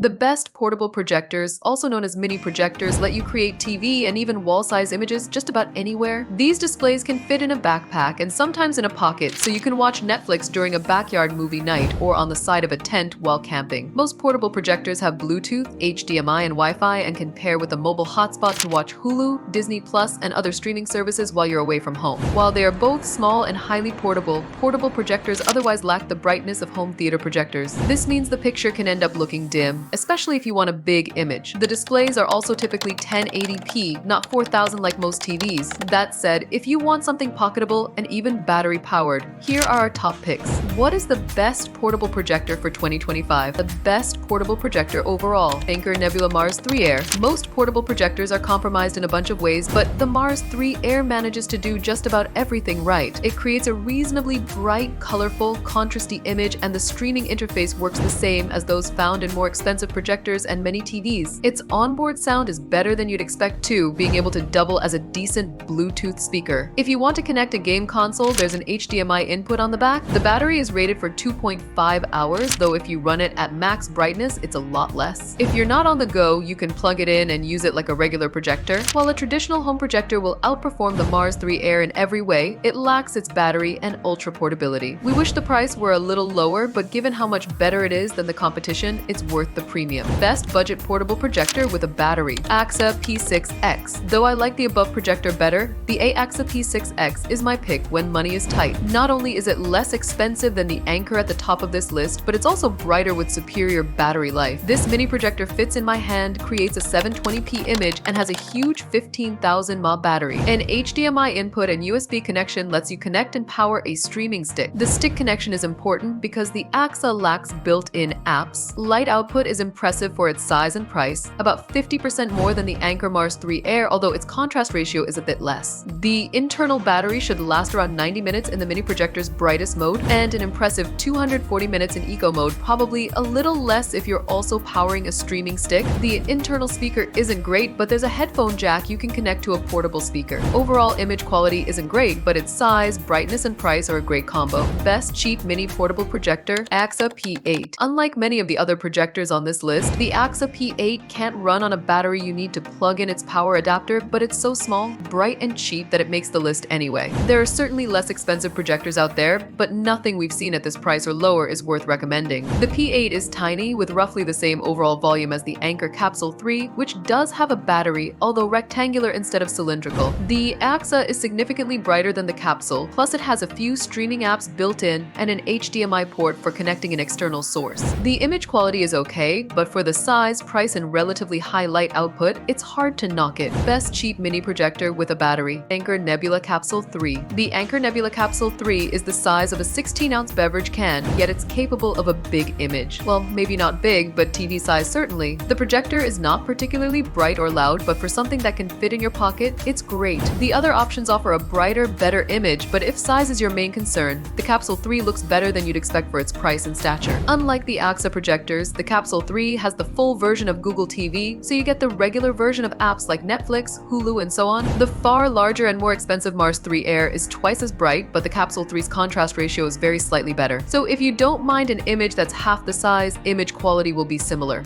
The best portable projectors, also known as mini projectors, let you create TV and even wall-size images just about anywhere. These displays can fit in a backpack and sometimes in a pocket, so you can watch Netflix during a backyard movie night or on the side of a tent while camping. Most portable projectors have Bluetooth, HDMI, and Wi-Fi and can pair with a mobile hotspot to watch Hulu, Disney+, and other streaming services while you're away from home. While they are both small and highly portable, portable projectors otherwise lack the brightness of home theater projectors. This means the picture can end up looking dim, especially if you want a big image. The displays are also typically 1080p, not 4000 like most TVs. That said, if you want something pocketable and even battery powered, here are our top picks. What is the best portable projector for 2025? The best portable projector overall. Anker Nebula Mars 3 Air. Most portable projectors are compromised in a bunch of ways, but the Mars 3 Air manages to do just about everything right. It creates a reasonably bright, colorful, contrasty image, and the streaming interface works the same as those found in more expensive projectors and many TVs. Its onboard sound is better than you'd expect too, being able to double as a decent Bluetooth speaker. If you want to connect a game console, there's an HDMI input on the back. The battery is rated for 2.5 hours, though if you run it at max brightness, it's a lot less. If you're not on the go, you can plug it in and use it like a regular projector. While a traditional home projector will outperform the Mars 3 Air in every way, it lacks its battery and ultra portability. We wish the price were a little lower, but given how much better it is than the competition, it's worth the premium. Best budget portable projector with a battery. AXA P6X. Though I like the above projector better, the AXA P6X is my pick when money is tight. Not only is it less expensive than the Anker at the top of this list, but it's also brighter with superior battery life. This mini projector fits in my hand, creates a 720p image, and has a huge 15,000 mAh battery. An HDMI input and USB connection lets you connect and power a streaming stick. The stick connection is important because the AXA lacks built-in apps. Light output is impressive for its size and price, about 50% more than the Anker Mars 3 Air, although its contrast ratio is a bit less. The internal battery should last around 90 minutes in the mini projector's brightest mode, and an impressive 240 minutes in eco mode, probably a little less if you're also powering a streaming stick. The internal speaker isn't great, but there's a headphone jack you can connect to a portable speaker. Overall image quality isn't great, but its size, brightness, and price are a great combo. Best cheap mini portable projector, AXA P8. Unlike many of the other projectors on this list, the AXA P8 can't run on a battery you need to plug in its power adapter, but it's so small, bright, and cheap that it makes the list anyway. There are certainly less expensive projectors out there, but nothing we've seen at this price or lower is worth recommending. The P8 is tiny, with roughly the same overall volume as the Anker Capsule 3, which does have a battery, although rectangular instead of cylindrical. The AXA is significantly brighter than the Capsule, plus it has a few streaming apps built in and an HDMI port for connecting an external source. The image quality is okay, but for the size, price, and relatively high light output, it's hard to knock it. Best cheap mini projector with a battery, Anker Nebula Capsule 3. The Anker Nebula Capsule 3 is the size of a 16-ounce beverage can, yet it's capable of a big image. Well, maybe not big, but TV size certainly. The projector is not particularly bright or loud, but for something that can fit in your pocket, it's great. The other options offer a brighter, better image, but if size is your main concern, the Capsule 3 looks better than you'd expect for its price and stature. Unlike the AXA projectors, the Capsule 3 has the full version of Google TV, so you get the regular version of apps like Netflix, Hulu, and so on. The far larger and more expensive Mars 3 Air is twice as bright, but the Capsule 3's contrast ratio is very slightly better. So if you don't mind an image that's half the size, image quality will be similar.